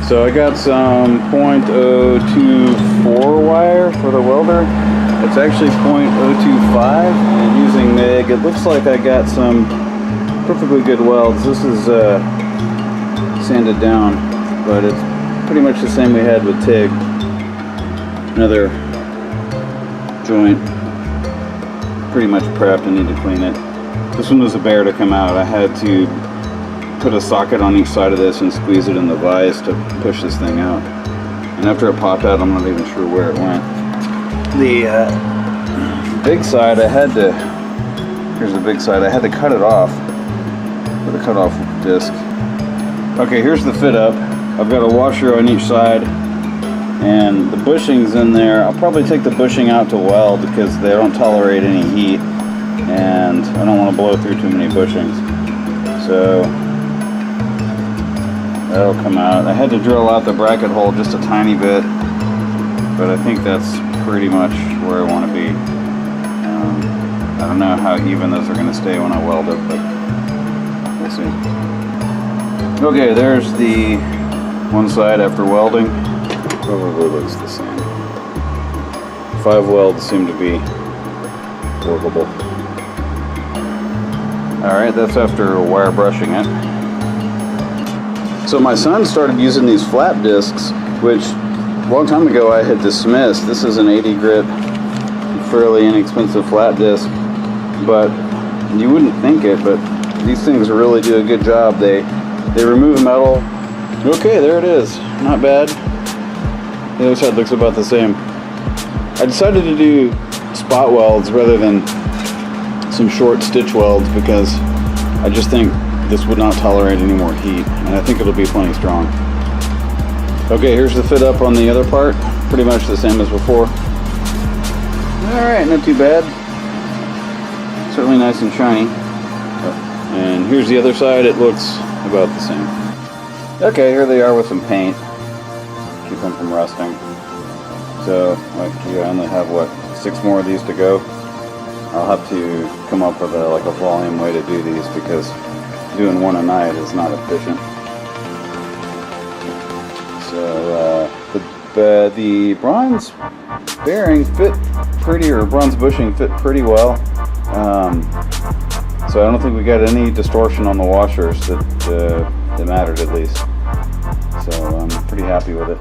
So I got some .024 wire for the welder. It's actually .025, and using MIG, it looks like I got some perfectly good welds. This is sanded down, but it's pretty much the same we had with TIG. Another joint, pretty much prepped. I need to clean it. This one was a bear to come out. I had to put a socket on each side of this and squeeze it in the vise to push this thing out. And after it popped out, I'm not even sure where it went. The big side, I had to, here's the big side, I had to cut it off with a cut-off disc. Okay, here's the fit up. I've got a washer on each side, and the bushing's in there. I'll probably take the bushing out to weld because they don't tolerate any heat, and I don't want to blow through too many bushings. So that'll come out. I had to drill out the bracket hole just a tiny bit, but I think that's pretty much where I want to be. I don't know how even those are going to stay when I weld it, but we'll see. Okay, there's the one side after welding. Probably looks the same. 5 welds seem to be workable. Alright, that's after wire brushing it. So my son started using these flap discs, which a long time ago I had dismissed. This is an 80 grit, fairly inexpensive flat disc, but you wouldn't think it, but these things really do a good job. They remove metal. Okay, there it is. Not bad. The other side looks about the same. I decided to do spot welds rather than some short stitch welds because I just think this would not tolerate any more heat, and I think it'll be plenty strong. Okay, here's the fit up on the other part. Pretty much the same as before. Alright, not too bad. Certainly nice and shiny. And here's the other side. It looks about the same. Okay, here they are with some paint. Keep them from rusting. So, I only have, 6 more of these to go. I'll have to come up with a volume way to do these because doing one a night is not efficient. So the bronze bearing fit pretty, or bronze bushing fit pretty well. So I don't think we got any distortion on the washers that mattered, at least. So I'm pretty happy with it.